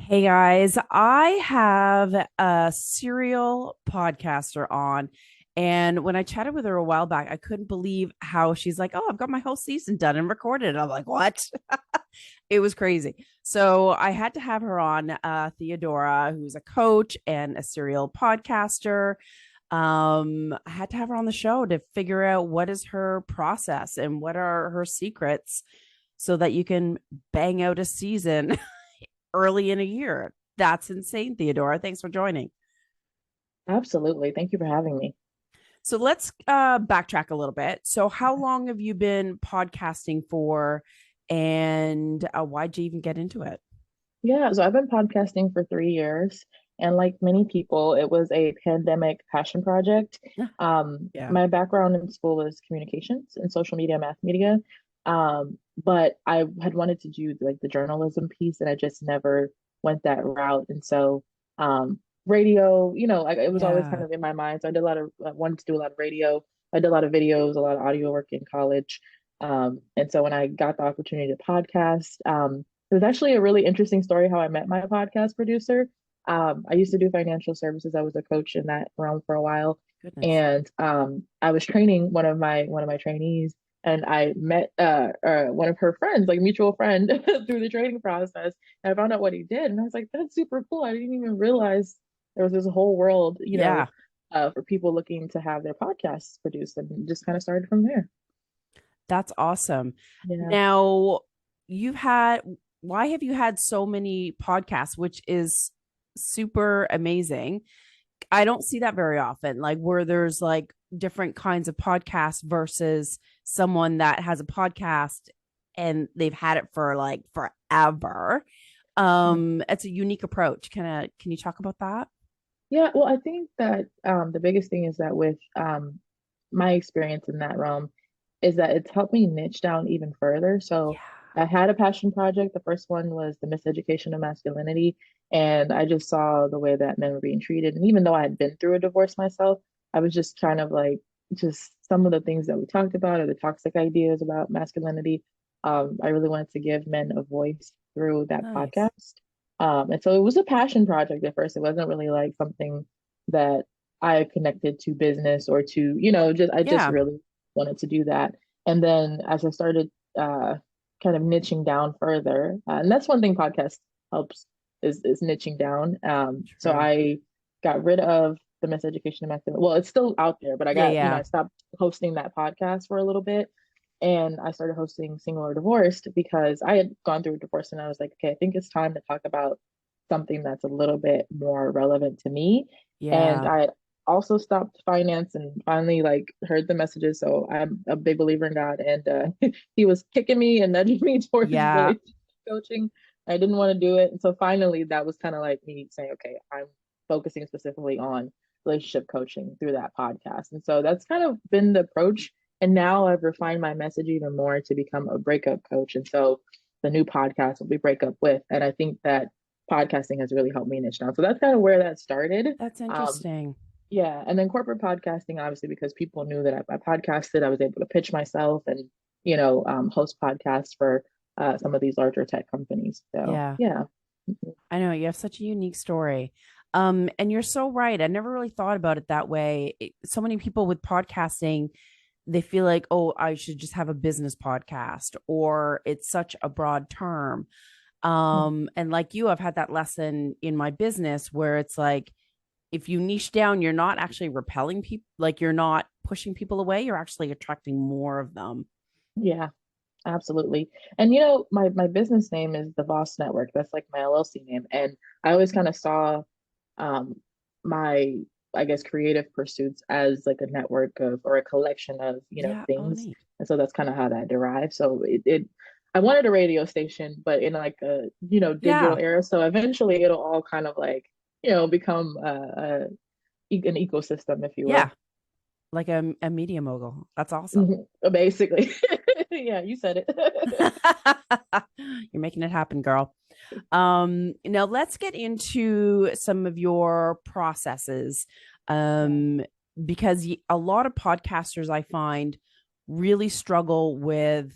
Hey guys, I have a serial podcaster on. And when I chatted with her a while back, I couldn't believe how she's like, "Oh, I've got my whole season done and recorded." And I'm like, "What?" It was crazy. So I had to have her on, Theodora, who's a coach and a serial podcaster. I had to have her on the show to figure out what is her process and what are her secrets so that you can bang out a season early in a year. That's insane, Theodora. Thanks for joining. Absolutely. Thank you for having me. So let's backtrack a little bit. So, how long have you been podcasting for, and why'd you even get into it? Yeah, so I've been podcasting for 3 years, and like many people, it was a pandemic passion project. Yeah. My background in school was communications and social media, mass media. But I had wanted to do like the journalism piece, and I just never went that route. And so, radio, like it was always kind Yeah. of in my mind. So I wanted to do a lot of radio. I did a lot of videos, a lot of audio work in college. And so when I got the opportunity to podcast, it was actually a really interesting story how I met my podcast producer. I used to do financial services. I was a coach in that realm for a while, Goodness. and I was training one of my trainees, and I met one of her friends, like mutual friend, through the training process. And I found out what he did, and I was like, "That's super cool." I didn't even realize there was this whole world, Yeah, for people looking to have their podcasts produced, and just kind of started from there. that's awesome. Yeah. Now, you've had, why have you had so many podcasts, which is super amazing? I don't see that very often, like where there's like different kinds of podcasts versus someone that has a podcast and they've had it for like forever. It's a unique approach. Can you talk about that? Yeah, well, I think that the biggest thing is that with my experience in that realm is that it's helped me niche down even further. So Yeah. I had a passion project. The first one was the miseducation of masculinity, and I just saw the way that men were being treated. And even though I had been through a divorce myself, I was just kind of like just some of the things that we talked about or the toxic ideas about masculinity. I really wanted to give men a voice through that Nice. podcast. And so it was a passion project at first. It wasn't really like something that I connected to business or to, I just Yeah. really wanted to do that. And then as I started kind of niching down further, and that's one thing podcast helps is niching down. So True. I got rid of the miseducation of masculinity. Well, it's still out there, but Yeah. I stopped hosting that podcast for a little bit, and I started hosting Single or Divorced because I had gone through a divorce, and I was like, okay, I think it's time to talk about something that's a little bit more relevant to me. And Yeah. I also stopped finance and finally like heard the messages. So I'm a big believer in God, and he was kicking me and nudging me towards Yeah. relationship coaching. I didn't want to do it. And so finally that was kind of like me saying, okay, I'm focusing specifically on relationship coaching through that podcast. And so that's kind of been the approach. And now I've refined my message even more to become a breakup coach. And so the new podcast will be Break Up With. And I think that podcasting has really helped me niche down. So that's kind of where that started. That's Um, interesting. yeah. And then corporate podcasting, obviously, because people knew that I podcasted, I was able to pitch myself and, host podcasts for some of these larger tech companies. So, Yeah. yeah. I know you have such a unique story. And you're so right. I never really thought about it that way. So many people with podcasting, they feel like, oh, I should just have a business podcast, or it's such a broad term. And like you, I've had that lesson in my business where it's like, if you niche down, you're not actually repelling people, like you're not pushing people away, you're actually attracting more of them. Yeah. Absolutely. And my business name is the Voss Network. That's like my LLC name. And I always kind of saw um my I guess creative pursuits as like a network of or a collection of, Yeah. Oh, things. neat. And so that's kind of how that derived. So it I wanted a radio station, but in like a, digital Yeah. era. So eventually it'll all kind of like, become an ecosystem, if you Yeah. will. Like a media mogul. That's awesome. Mhm. Basically. Yeah, you said it. You're making it happen, girl. Now let's get into some of your processes. Yeah. Um, because a lot of podcasters I find really struggle with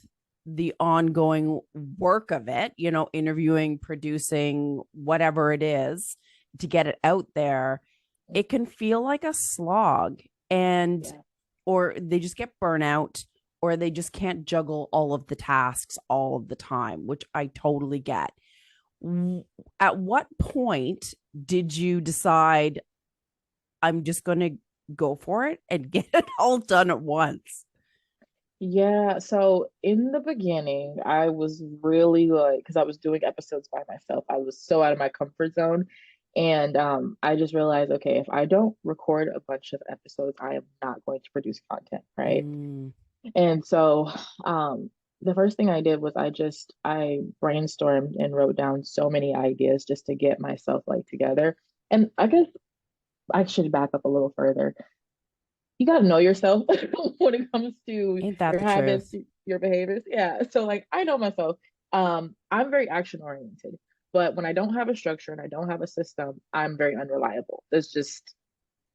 the ongoing work of it, interviewing, producing, whatever it is to get it out there, it can feel like a slog. And, Yeah. or they just get burnout, or they just can't juggle all of the tasks all of the time, which I totally get. At what point did you decide, I'm just going to go for it and get it all done at once? Yeah, so in the beginning, I was really like, because I was doing episodes by myself, I was so out of my comfort zone. And I just realized, okay, if I don't record a bunch of episodes, I am not going to produce content, right? Mm, And so the first thing I did was I brainstormed and wrote down so many ideas just to get myself like together. And I guess I should back up a little further. You got to know yourself when it comes to ain't that your the habits, truth? your behaviors. Yeah. So like I know myself. I'm very action oriented, but when I don't have a structure and I don't have a system, I'm very unreliable. That's just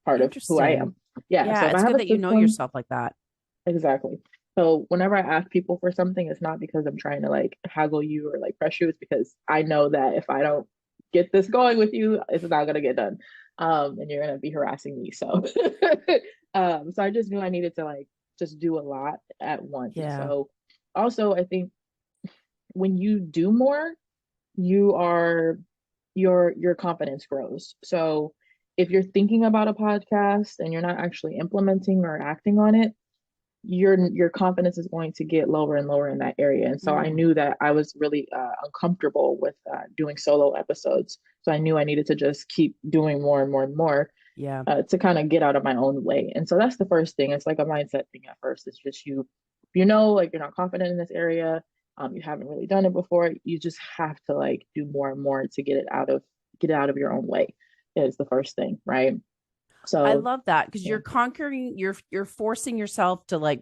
part of who I Interesting. am. Yeah. So Yeah, if I it's have good a that you know system, yourself like that. exactly. So whenever I ask people for something, it's not because I'm trying to like haggle you or like pressure you. It's because I know that if I don't get this going with you, it's not gonna get done. And you're gonna be harassing me. So so I just knew I needed to like just do a lot at once. And Yeah. so also I think when you do more, you are your confidence grows. So if you're thinking about a podcast and you're not actually implementing or acting on it, your confidence is going to get lower and lower in that area. And so I Mm, knew that I was really uncomfortable with doing solo episodes. So I knew I needed to just keep doing more and more and more yeah. to kind of get out of my own way. And so that's the first thing. It's like a mindset thing at first. It's just like you're not confident in this area. You haven't really done it before. You just have to like do more and more to get it out of your own way is the first thing, right? I So love that because yeah, you're conquering, you're forcing yourself to like,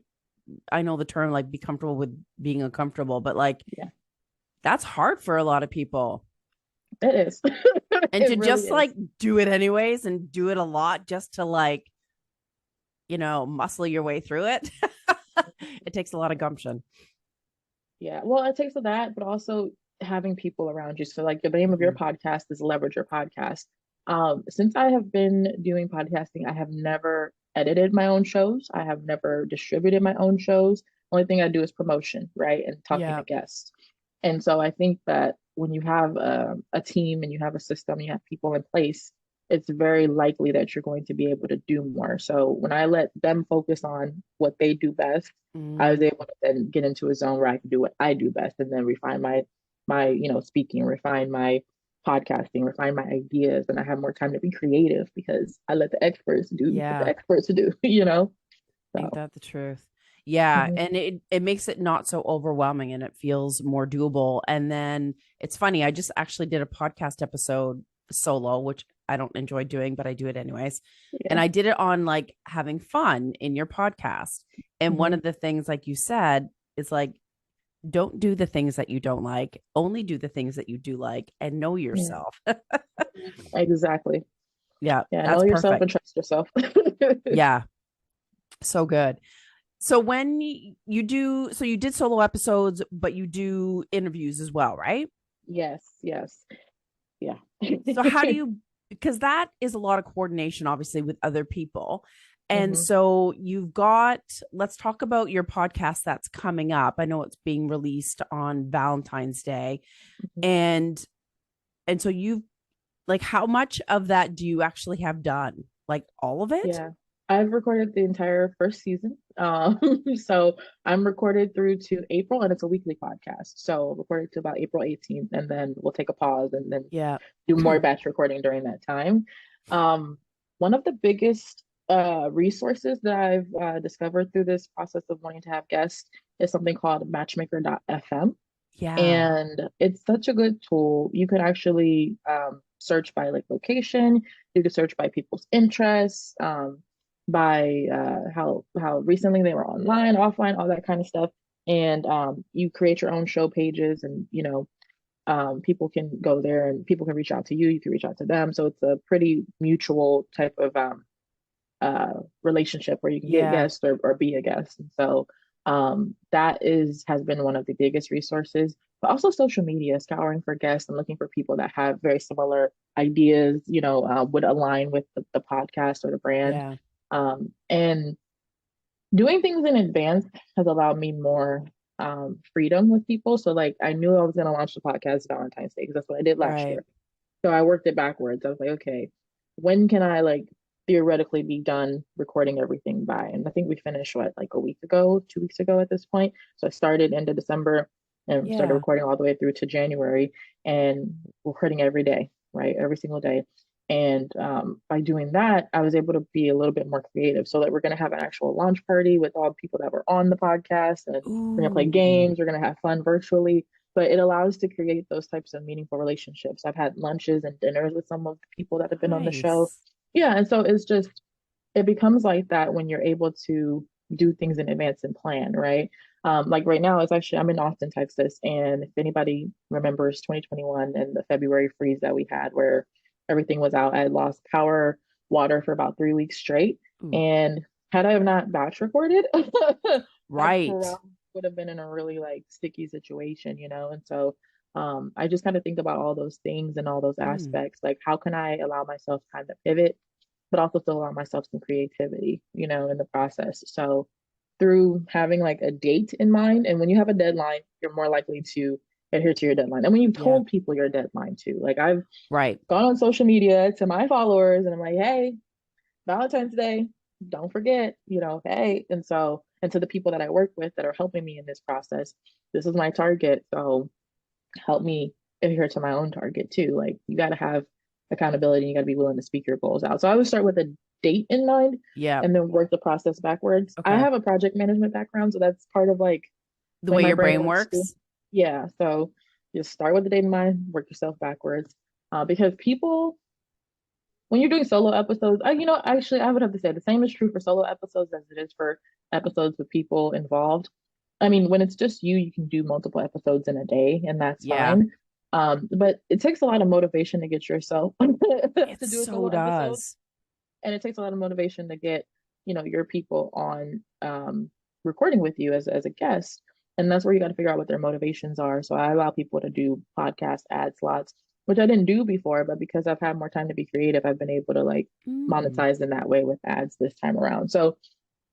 I know the term like be comfortable with being uncomfortable, but like yeah, that's hard for a lot of people. it is. And It to really just is. like do it anyways and do it a lot just to like, muscle your way through it. It takes a lot of gumption. Yeah. Well, it takes that, but also having people around you. So like the name of your Mhm. podcast is Leverage Your Podcast. Since I have been doing podcasting, I have never edited my own shows. I have never distributed my own shows. Only thing I do is promotion, right? And talking to Yeah. guests. And so I think that when you have a team and you have a system, you have people in place, it's very likely that you're going to be able to do more. So when I let them focus on what they do best, I was Mm, able to then get into a zone where I could do what I do best and then refine my speaking, refine my podcasting, refine my ideas, and I have more time to be creative because I let the experts do what the yeah. experts do. Ain't So that the truth? Yeah, mhm. and it makes it not so overwhelming and it feels more doable. And then it's funny, I just actually did a podcast episode solo, which I don't enjoy doing, but I do it anyways. And Yeah. I did it on like having fun in your podcast. And one Hmm. of the things, like you said, is like, don't do the things that you don't like, only do the things that you do like and know Yeah. yourself. Exactly. Yeah, Yeah. Know that's yourself perfect. and trust yourself. Yeah, so good. So when you do, so you did solo episodes, but you do interviews as well, right? Yes. Yes. Yeah. So how do you, because that is a lot of coordination, obviously, with other people. And Hmm. so you've got, let's talk about your podcast that's coming up. I know it's being released on Valentine's Day. And so you've like, how much of that do you actually have done? Like all of it? Yeah, I've recorded the entire first season. So I'm recorded through to April, and it's a weekly podcast. So recorded to about April 18th, and then we'll take a pause and then Yeah. do more batch recording during that time. Um, One of the biggest resources that I've discovered through this process of wanting to have guests is something called Matchmaker.fm. Yeah. And it's such a good tool. You could actually search by like location. You could search by people's interests, by how recently they were online, offline, all that kind of stuff. And you create your own show pages, and people can go there and people can reach out to you. You can reach out to them. So it's a pretty mutual type of relationship where you can get Yeah. guests or be a guest. And so That has been one of the biggest resources, but also social media, scouring for guests and looking for people that have very similar ideas, would align with the podcast or the brand. Yeah. And doing things in advance has allowed me more freedom with people. So like I knew I was going to launch the podcast Valentine's Day because that's what I did last Right. year. So I worked it backwards. I was like, okay, when can I like theoretically be done recording everything by? And I think we finished what, like a week ago, 2 weeks ago at this point. So I started end of December and started Yeah. recording all the way through to January and recording every day, right? Every single day. And by doing that, I was able to be a little bit more creative. So that we're going to have an actual launch party with all the people that were on the podcast, and we're going to play Ooh, games. We're going to have fun virtually, but it allows to create those types of meaningful relationships. I've had lunches and dinners with some of the people that have been on the show. nice. Yeah, and so it becomes like that when you're able to do things in advance and plan, right? Like right now, I'm in Austin, Texas, and if anybody remembers 2021 and the February freeze that we had, where everything was out, I had lost power, water for about 3 weeks straight, Ooh, and had I have not batch recorded, I right. probably would have been in a really like sticky situation, And so I just kind of think about all those things and all those Mm, aspects. Like, how can I allow myself time to pivot, but also still allow myself some creativity, in the process? So, through having like a date in mind, and when you have a deadline, you're more likely to adhere to your deadline. And when you've yeah. told people your deadline too, like I've Right. gone on social media to my followers and I'm like, hey, Valentine's Day, don't forget, hey. And to the people that I work with that are helping me in this process, this is my target. So help me adhere to my own target too. Like you got to have accountability. You got to be willing to speak your goals out. So I would start with a date in mind Yeah. and then work the process backwards. I Okay. have a project management background, so that's part of like The way way my your brain brain works too. works. Yeah. So just start with the date in mind, work yourself backwards. Because people, when you're doing solo episodes, actually, I would have to say the same is true for solo episodes as it is for episodes with people involved. I mean, when it's just you can do multiple episodes in a day, and that's Yeah. fine. But it takes a lot of motivation to get yourself It to do a so solo episode, does. and it takes a lot of motivation to get, your people on recording with you as a guest. And that's where you got to figure out what their motivations are. So I allow people to do podcast ad slots, which I didn't do before, but because I've had more time to be creative, I've been able to like Mm. monetize in that way with ads this time around. So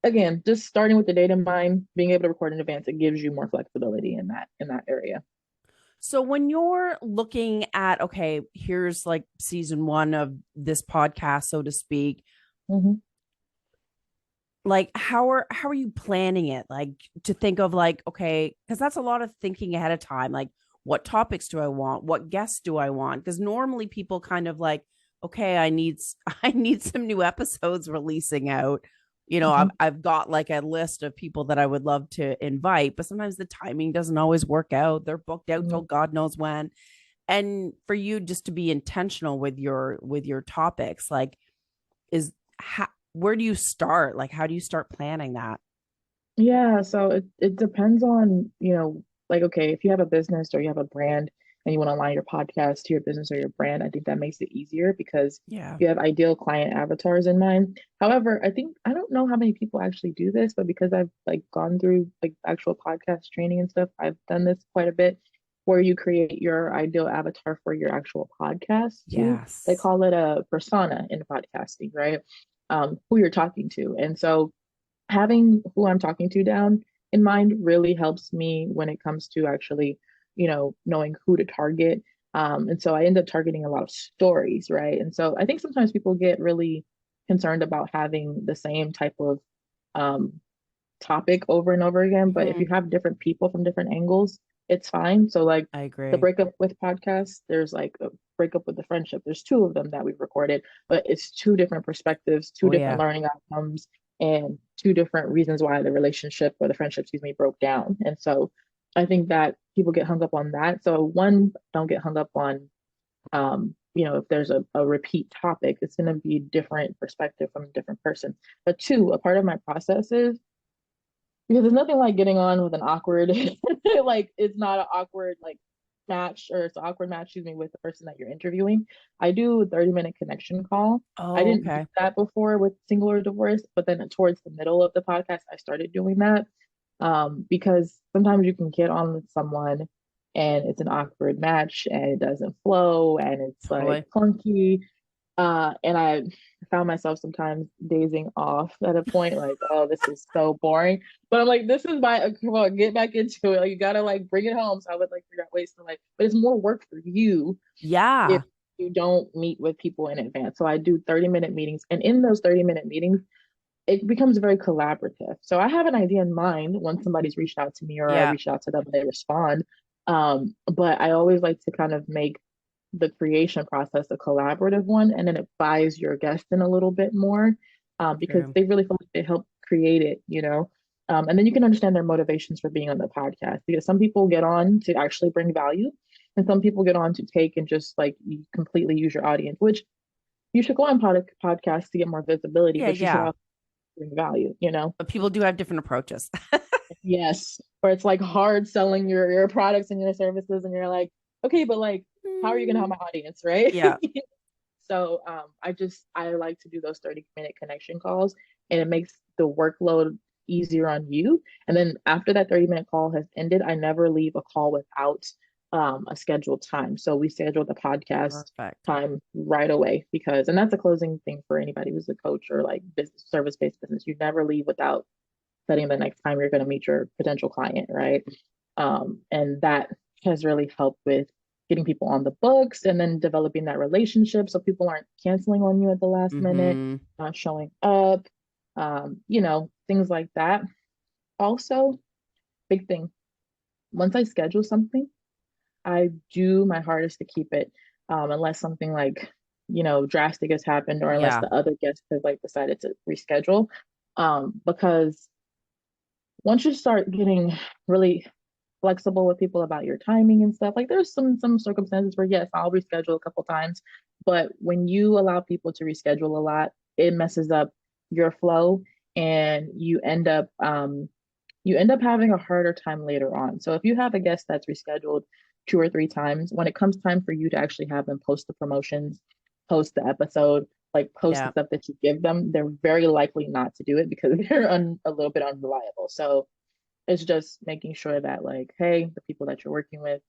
again, just starting with the data in mind, being able to record in advance, it gives you more flexibility in that area. So when you're looking at, okay, here's like season one of this podcast, so to speak, Mm-hmm. like how are you planning it? Like to think of like, okay, because that's a lot of thinking ahead of time. Like, what topics do I want? What guests do I want? Because normally people kind of like, okay, I need some new episodes releasing out. Mm-hmm. I've got like a list of people that I would love to invite, but sometimes the timing doesn't always work out. They're booked out till Mm-hmm. God knows when. And for you just to be intentional with your topics, like is how where do you start? Like how do you start planning that? Yeah, so it depends on, like, okay, if you have a business or you have a brand and you want to align your podcast to your business or your brand, I think that makes it easier because Yeah. you have ideal client avatars in mind. However, I don't know how many people actually do this, but because I've like gone through like actual podcast training and stuff, I've done this quite a bit where you create your ideal avatar for your actual podcast too. They Yes. call it a persona in podcasting, right? Who you're talking to. And so having who I'm talking to down in mind really helps me when it comes to actually, knowing who to target. And so I end up targeting a lot of stories, right? And so I think sometimes people get really concerned about having the same type of um, topic over and over again. But if you Mhm. have different people from different angles, it's fine. So like I the agree. breakup with podcasts, there's like a breakup with the friendship. There's two of them that we've recorded, but it's two different perspectives, two Oh different yeah. learning outcomes, and two different reasons why the relationship or the friendship, excuse me, broke down. And so I think that people get hung up on that. So one, don't get hung up on if there's a repeat topic, it's going to be different perspective from a different person. But two, a part of my process is because there's nothing like getting on with an awkward like it's not an awkward like match, or it's an awkward match, excuse me, with the person that you're interviewing. I do a 30-minute connection call. I Oh, didn't do okay. that before with single or divorce, but then towards the middle of the podcast I started doing that. Because sometimes you can get on with someone and it's an awkward match and it doesn't flow and it's like Totally. clunky. And I found myself sometimes dazing off at a point, like, oh, this is so boring. But I'm like, this is my, come on, get back into it. Like, you gotta like bring it home. So I would like figure out ways to like, but it's more work for you if Yeah. you don't meet with people in advance. So I do 30-minute meetings. And in those 30-minute meetings, it becomes very collaborative. So I have an idea in mind when somebody's reached out to me or I Yeah. reach out to them and they respond. But I always like to kind of make the creation process a collaborative one, and then it buys your guest in a little bit more because True. they really feel like they help create it, you know. And then you can understand their motivations for being on the podcast because some people get on to actually bring value, and some people get on to take and just like you completely use your audience, which you should go on podcasts to get more visibility, Yeah. but you should Yeah. also bring value, you know? But people do have different approaches. Yes. Or it's like hard selling your products and your services, and you're like, okay, but like, how are you gonna help Mm, my audience, right? yeah. So I like to do those 30-minute connection calls, and it makes the workload easier on you. And then after that 30-minute call has ended, I never leave a call without a scheduled time. So we schedule the podcast Perfect. time right away because, and that's a closing thing for anybody who's a coach or like business service-based business. You never leave without setting the next time you're going to meet your potential client, right? And that has really helped with getting people on the books and then developing that relationship so people aren't canceling on you at the last minute, Mm-hmm. not showing up, things like that. Also, big thing, once I schedule something, I do my hardest to keep it, unless something like, drastic has happened or unless Yeah. the other guest has like decided to reschedule. Because once you start getting really flexible with people about your timing and stuff, like there's some circumstances where yes, I'll reschedule a couple times, but when you allow people to reschedule a lot, it messes up your flow and you end up having a harder time later on. So if you have a guest that's rescheduled 2 or 3 times, when it comes time for you to actually have them post the promotions, post the episode, like post the Yeah. stuff that you give them, they're very likely not to do it because they're a little bit unreliable. So it's just making sure that like, hey, the people that you're working with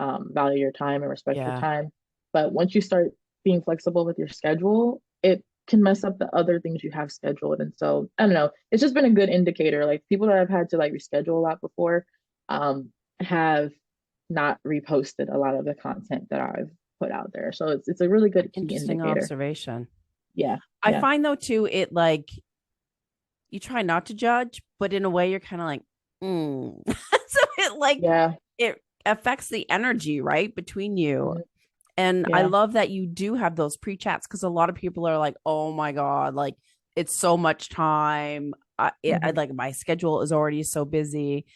value your time and respect your Yeah. time. But once you start being flexible with your schedule, it can mess up the other things you have scheduled. And so I don't know. It's just been a good indicator. Like people that I've had to like reschedule a lot before have not reposted a lot of the content that I've put out there. So it's a really good key Interesting indicator. observation. Yeah. I Yeah. find though too, it like you try not to judge, but in a way you're kind of like, so it like Yeah. it affects the energy, right, between you. Mhm. And I Yeah. love that you do have those pre-chats because a lot of people are like, oh my God, like it's so much time. Mhm. Like my schedule is already so busy.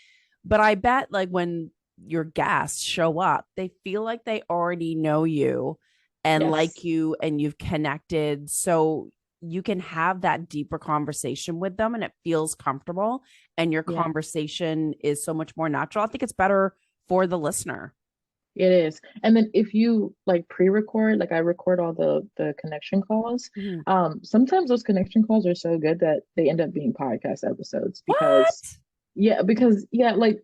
But I bet like when your guests show up, they feel like they already know you and like Yes. you and you've connected. So you can have that deeper conversation with them and it feels comfortable and your Yeah. conversation is so much more natural. I think it's better for the listener. It is. And then if you like pre-record, like I record all the connection calls, Mhm. sometimes those connection calls are so good that they end up being podcast episodes because What? like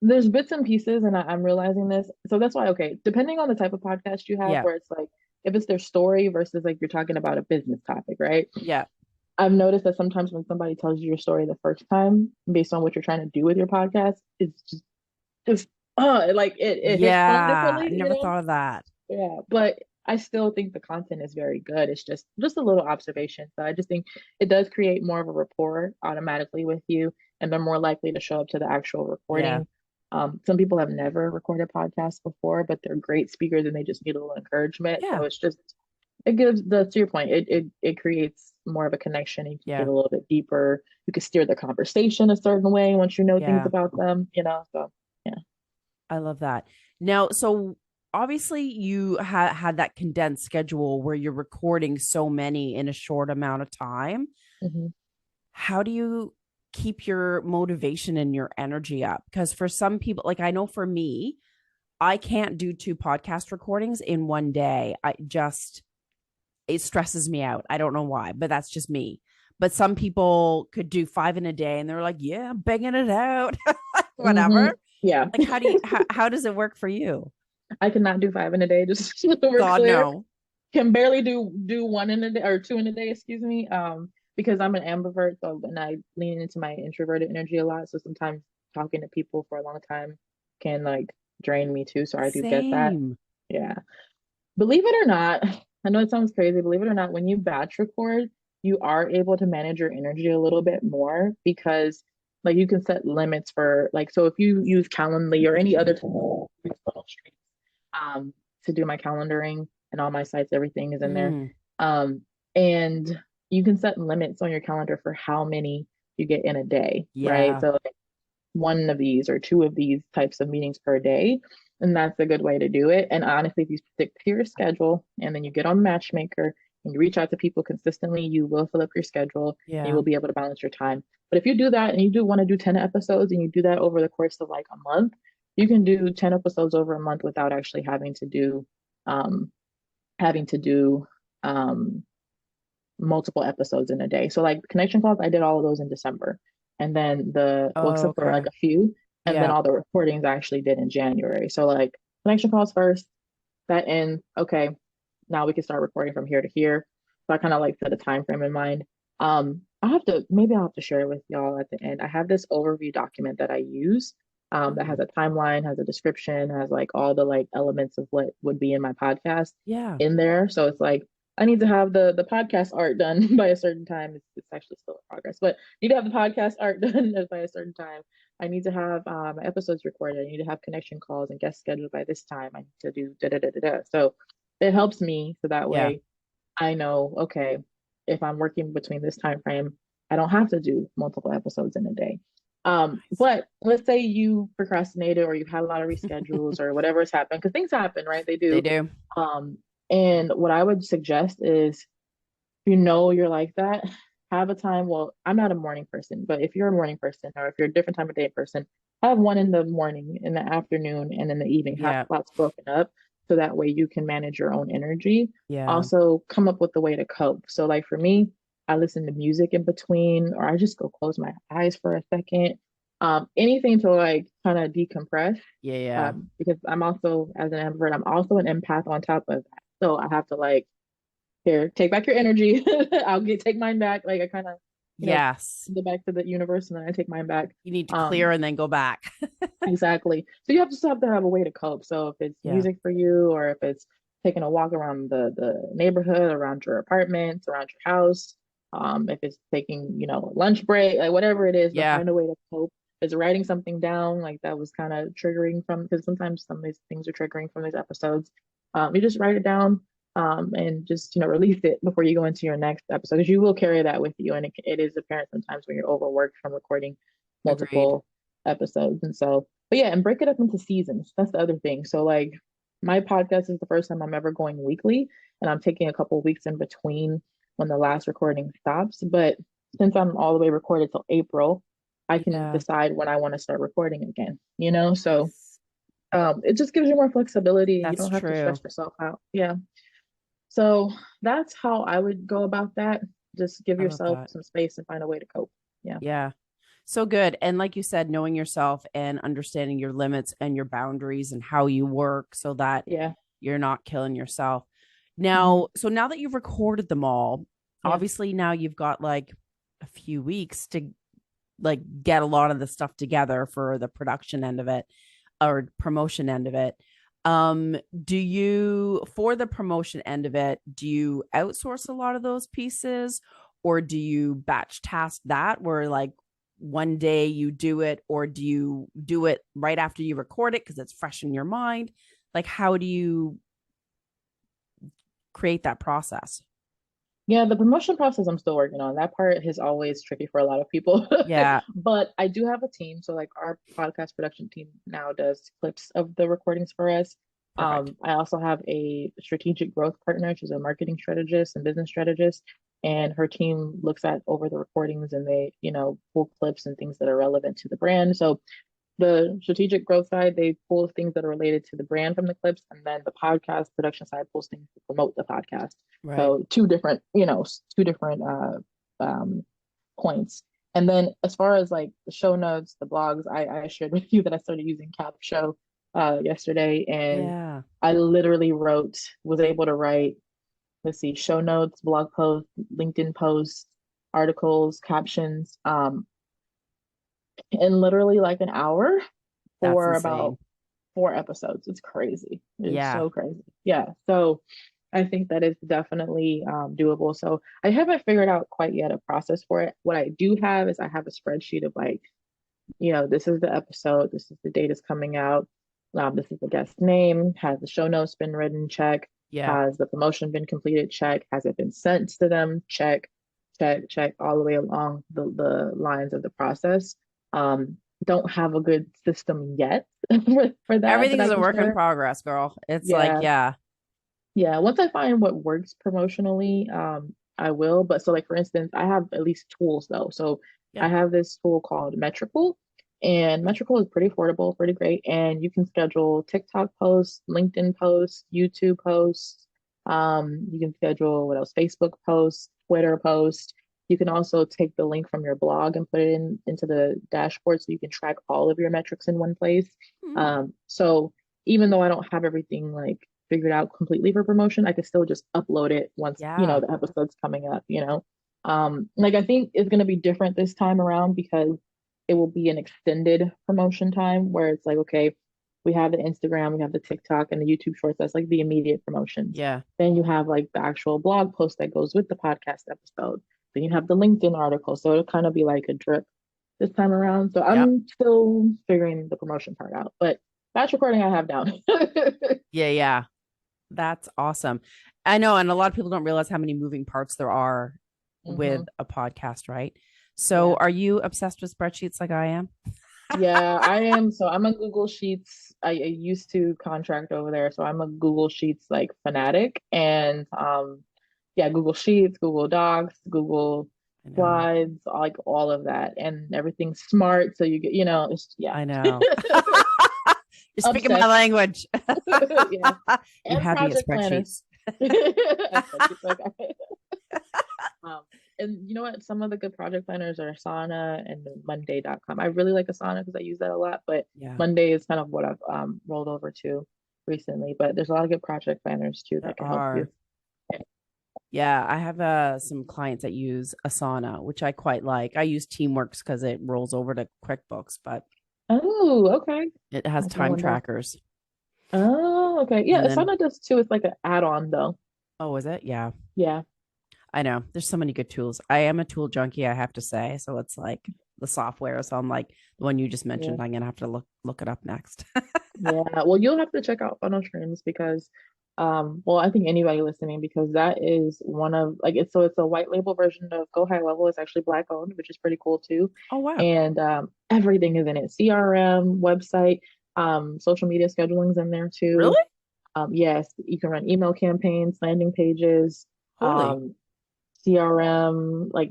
there's bits and pieces and I'm realizing this. So that's why, okay, depending on the type of podcast you have, Yeah. where it's like if it's their story versus like you're talking about a business topic, right? Yeah. I've noticed that sometimes when somebody tells you your story the first time, based on what you're trying to do with your podcast, it's just like it hits home Yeah. I differently, never thought of that. yeah, but I still think the content is very good. It's just a little observation. So I just think it does create more of a rapport automatically with you, and they're more likely to show up to the actual Yeah. recording. Some people have never recorded podcasts before, but they're great speakers and they just need a little encouragement. Yeah. So it's just it gives the to your point, it creates more of a connection. You can Yeah. get a little bit deeper. You can steer the conversation a certain way once you know things Yeah. about them. So yeah. I love that. Now, so obviously you had that condensed schedule where you're recording so many in a short amount of time. Hmm. How do you keep your motivation and your energy up? Because for some people, like I know for me, I can't do 2 podcast recordings in one day. It stresses me out. I don't know why, but that's just me. but some people could do 5 in a day and they're like, yeah, I'm banging it out. Hmm. Whatever. Yeah. Like, how does it work for you? I cannot do 5 in a day, just so we're God, clear. no. Can barely do one in a day or two in a day, excuse me. Because I'm an ambivert, so and I lean into my introverted energy a lot. So sometimes talking to people for a long time can like drain me too. So I do get that. Same. Yeah. Believe it or not, I know it sounds crazy. Believe it or not, when you batch record, you are able to manage your energy a little bit more because like you can set limits for like so if you use Calendly or any other tool um to do my calendaring and all my sites, everything is in there. Mm, And you can set limits on your calendar for how many you get in a day, right? yeah. So like one of these or two of these types of meetings per day. And that's a good way to do it. And honestly, if you stick to your schedule and then you get on Matchmaker and you reach out to people consistently, you will fill up your schedule and you Yeah. will be able to balance your time. But if you do that and you do want to do 10 episodes and you do that over the course of like a month, you can do 10 episodes over a month without actually um having to do um multiple episodes in a day. So like connection calls, I did all of those in December. And then well, Oh, except for like okay. a few, and then Yeah. all the recordings I actually did in January. So like connection calls first, that ends, okay, now we can start recording from here to here. So I kind of like set a time frame in mind. Maybe I'll have to share it with y'all at the end. I have this overview document that I use that has Oh, a timeline, has a description, has like all the like elements of what would be in my podcast yeah. in there. So it's like I need to have the podcast art done by a certain time. It's actually still in progress, but I need to have the podcast art done by a certain time. I need to have episodes recorded. I need to have connection calls and guests scheduled by this time. I need to do da da da da da. So it helps me so that Yeah. way I know, okay, if I'm working between this time frame, I don't have to do multiple episodes in a day. Nice. But let's say you procrastinated or you've had a lot of reschedules or whatever has happened, because things happen, right? They They do. do. Um, and what I would suggest is if you know you're like that, have a time. Well, I'm not a morning person, but if you're a morning person or if you're a different time of day person, have one in the morning, in the afternoon, and in the evening. Have Yeah. lots broken up so that way you can manage your own energy. Yeah. Also, come up with a way to cope. So, like for me, I listen to music in between, or I just go close my eyes for a second. Anything to like kind of decompress. Yeah. Yeah. Because I'm also, as an ambivert, I'm also an empath on top of that. So I have to like here, take back your energy. Take mine back. Like I kind of, Yes. send it back to the universe and then I take mine back. You need to clear Um, and then go back. exactly. So you have to still have to have a way to cope. So if it's Yeah. music for you or if it's taking a walk around the neighborhood, around your apartment, around your house, if it's taking, a lunch break, like whatever it is, but Yeah. find a way to cope. If it's writing something down, like that was kind of triggering from because sometimes some of these things are triggering from these episodes. You just write it down and just release it before you go into your next episode because you will carry that with you and it is apparent sometimes when you're overworked from recording Agreed. multiple episodes and so but yeah and break it up into seasons. That's the other thing. So like my podcast is the first time I'm ever going weekly and I'm taking a couple weeks in between when the last recording stops, but since I'm all the way recorded till April, I can Yeah. decide when I want to start recording again. So Nice. it just gives you more flexibility and you That's don't have to stress true. yourself out. Yeah, so that's how I would go about that. Just give I love yourself that. some space and find a way to cope. Yeah. Yeah. So good. And like you said, knowing yourself and understanding your limits and your boundaries and how you work so that Yeah. you're not killing yourself. Hmm. Now, so now that you've recorded them all, Yeah. obviously now you've got like a few weeks to like get a lot of the stuff together for the production end of it or promotion end of it. Do you for the promotion end of it, do you outsource a lot of those pieces or do you batch task that where like one day you do it or do you do it right after you record it because it's fresh in your mind? Like how do you create that process? Yeah, the promotion process I'm still working on. That part is always tricky for a lot of people. Yeah, But I do have a team. So like our podcast production team now does clips of the recordings for us. perfect. I also have a strategic growth partner. She's a marketing strategist and business strategist. And her team looks at over the recordings and they, pull clips and things that are relevant to the brand. So the strategic growth side, they pull things that are related to the brand from the clips, and then the podcast production side pulls things to promote the podcast. Right. So two different points. And then as far as like the show notes, the blogs, I shared with you that I started using Capshow yesterday, and Yeah. I literally was able to write, let's see, show notes, blog posts, LinkedIn posts, articles, captions, in literally like an hour That's for about insane. 4 episodes. It's crazy. It's Yeah. so crazy. Yeah. So I think that is definitely doable. So I haven't figured out quite yet a process for it. What I do have is I have a spreadsheet of like, this is the episode, this is the date it's coming out, this is the guest name, has the show notes been written, check, Yeah. has the promotion been completed, check, has it been sent to them, check, check, check, all the way along the lines of the process. Don't have a good system yet for that Everything's I a can work in share. progress, girl. It's like, Yeah, yeah. yeah. Once I find what works promotionally, I will. But so like for instance, I have at least tools though. So Yeah. I have this tool called Metrical, and Metrical is pretty affordable, pretty great. And you can schedule TikTok posts, LinkedIn posts, YouTube posts. You can schedule what else? Facebook posts, Twitter posts. You can also take the link from your blog and put it into the dashboard so you can track all of your metrics in one place. Hmm. So even though I don't have everything like figured out completely for promotion, I could still just upload it once, Yeah. the episode's coming up. Like I think it's gonna be different this time around because it will be an extended promotion time where it's like, okay, we have the Instagram, we have the TikTok and the YouTube shorts. That's like the immediate promotions. Yeah. Then you have like the actual blog post that goes with the podcast episode. Then you have the LinkedIn article. So it'll kind of be like a drip this time around. So Yep. I'm still figuring the promotion part out, but batch recording I have down. Yeah. Yeah. That's awesome. I know. And a lot of people don't realize how many moving parts there are Hmm. with a podcast, right? So Yeah. are you obsessed with spreadsheets like I am? Yeah, I am. So I'm a Google Sheets. I used to contract over there, so I'm a Google Sheets like fanatic. And yeah, Google Sheets, Google Docs, Google I know. Slides, like all of that, and everything's smart. So you get, it's yeah, I know. You're speaking my obsessed. language. Yeah, You and had me at project planner. spreadsheets. Spreadsheets, okay. Um, and you know what? Some of the good project planners are Asana and Monday.com. I really like Asana because I use that a lot, but Yeah, Monday is kind of what I've rolled over to recently. But there's a lot of good project planners too there that can help you. are. Yeah, I have some clients that use Asana, which I quite like. I use Teamworks because it rolls over to QuickBooks, but Oh, okay. it has That's my time one now. trackers. Oh, okay. Yeah, And then, Asana does too. It's like an add-on though. oh, is it? Yeah, Yeah. I know. There's so many good tools. I am a tool junkie, I have to say. So it's like the software. So I'm like the one you just Yeah. mentioned. I'm gonna have to look it up next. Yeah, well, you'll have to check out funnel streams because, well, I think anybody listening because that is one of like it's a white label version of Go High Level. It's actually Black owned, which is pretty cool too. Oh wow, And everything is in it. CRM, website, social media scheduling's in there too. really? Yes, you can run email campaigns, landing pages, Holy, um, CRM, like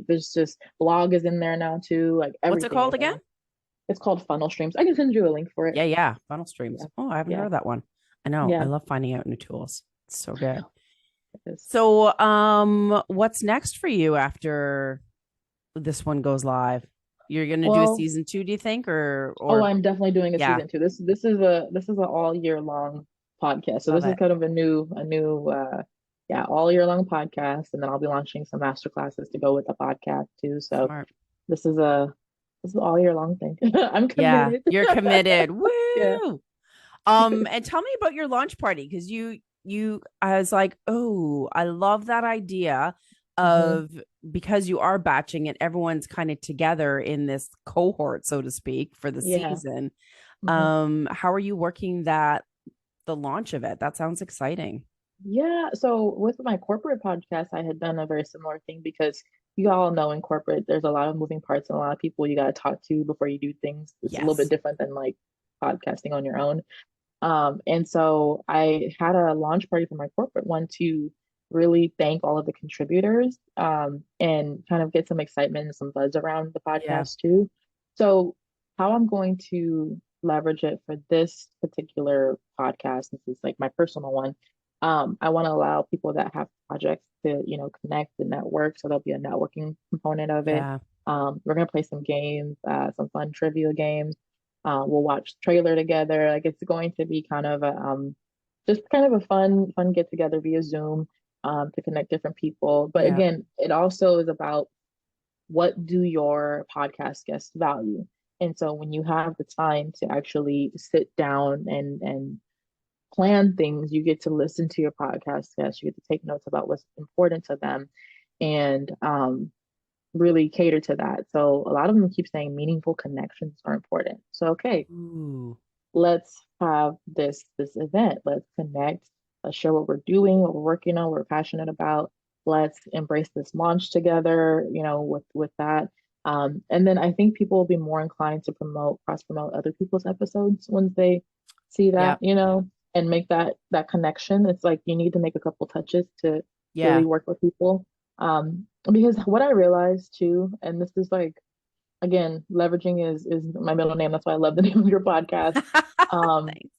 there's just blog is in there now too. Like what's it everything called is again? in. It's called funnel streams. I can send you a link for it. Yeah, yeah, funnel streams. Yeah. Oh, I haven't heard Yeah. of that one. I know. I Yeah. love finding out new tools. It's so good. It is. So, what's next for you after this one goes live? You're gonna do a Well, season 2, do you think, or oh, or I'm definitely doing a yeah, season two. This is a all year long podcast. So love this is it. kind of a new yeah, all year long podcast. And then I'll be launching some master classes to go with the podcast too. So Smart. this is a this is an all year long thing. I'm Yeah, committed. you're committed. Yeah. Woo! And tell me about your launch party because I was like, oh, I love that idea Hmm. of because you are batching and everyone's kind of together in this cohort, so to speak, for the Yeah. season. Hmm. How are you working the launch of it? That sounds exciting. Yeah, so with my corporate podcast, I had done a very similar thing because you all know in corporate, there's a lot of moving parts and a lot of people you got to talk to before you do things. It's a little bit Yes. different than like podcasting on your own. And so I had a launch party for my corporate one to really thank all of the contributors, and kind of get some excitement and some buzz around the Yeah. podcast too. So how I'm going to leverage it for this particular podcast, this is like my personal one. I want to allow people that have projects to, connect and network. So there'll be a networking component of it. Yeah. We're gonna play some games, some fun trivia games. We'll watch the trailer together. Like it's going to be kind of a just kind of a fun get together via Zoom to connect different people. But Yeah. again, it also is about what do your podcast guests value? And so when you have the time to actually sit down and plan things, you get to listen to your podcast guests, you get to take notes about what's important to them and really cater to that. So a lot of them keep saying meaningful connections are important. So okay, Ooh. let's have this event. Let's connect. Let's share what we're doing, what we're working on, what we're passionate about. Let's embrace this launch together, with that. And then I think people will be more inclined to cross promote other people's episodes once they see that, Yep. and make that connection. It's like you need to make a couple touches to Yeah. really work with people. Because what I realized too, and this is like again, leveraging is my middle name. That's why I love the name of your podcast. Um, Thanks.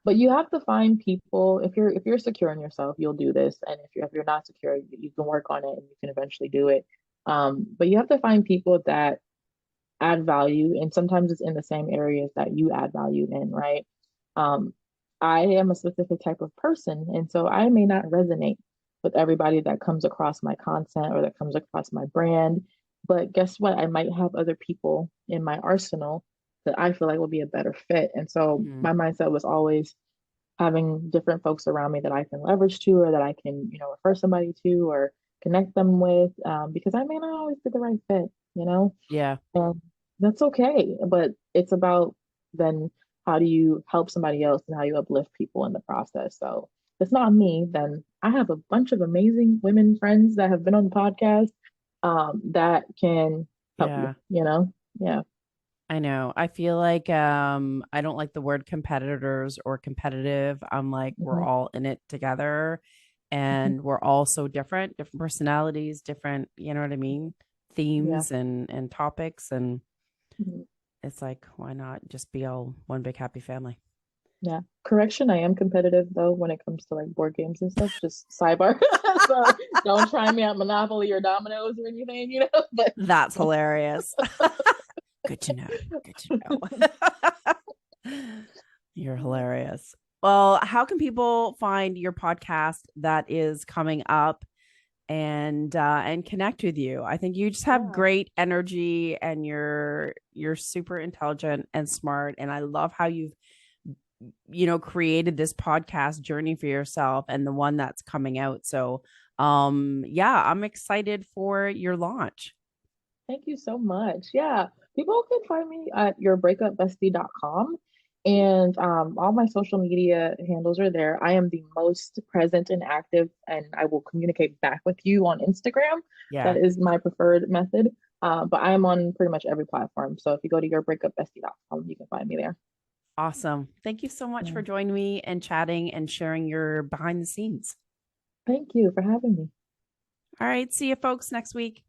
but you have to find people. If you're secure in yourself, you'll do this. And if you're not secure, you can work on it and you can eventually do it. But you have to find people that add value, and sometimes it's in the same areas that you add value in, right? Um, I am a specific type of person, and so I may not resonate with everybody that comes across my content or that comes across my brand. But guess what? I might have other people in my arsenal that I feel like will be a better fit. And so Mhm. my mindset was always having different folks around me that I can leverage to, or that I can, refer somebody to or connect them with, because I may not always be the right fit. Yeah. And that's okay. But it's about then how do you help somebody else and how you uplift people in the process. So if it's not me, then I have a bunch of amazing women friends that have been on the podcast that can help you, Yeah. Yeah. I know. I feel like I don't like the word competitors or competitive. I'm like we're Hmm. all in it together Hmm. and we're all so different personalities, different, you know what I mean? Yeah. Themes and topics and Mhm. it's like why not just be all one big happy family? Yeah. Correction, I am competitive though when it comes to like board games and stuff. Just sidebar. So don't try me at Monopoly or Dominoes or anything, but That's hilarious. Good to know. Good to know. You're hilarious. Well, how can people find your podcast that is coming up and connect with you? I think you just have yeah. great energy and you're super intelligent and smart and I love how you've created this podcast journey for yourself and the one that's coming out. So, yeah, I'm excited for your launch. Thank you so much. Yeah. People can find me at yourbreakupbestie.com. And all my social media handles are there. I am the most present and active, and I will communicate back with you on Instagram. Yeah. That is my preferred method. But I am on pretty much every platform. So if you go to yourbreakupbestie.com, you can find me there. Awesome. Thank you so much Yeah. for joining me and chatting and sharing your behind the scenes. Thank you for having me. All right. See you folks next week.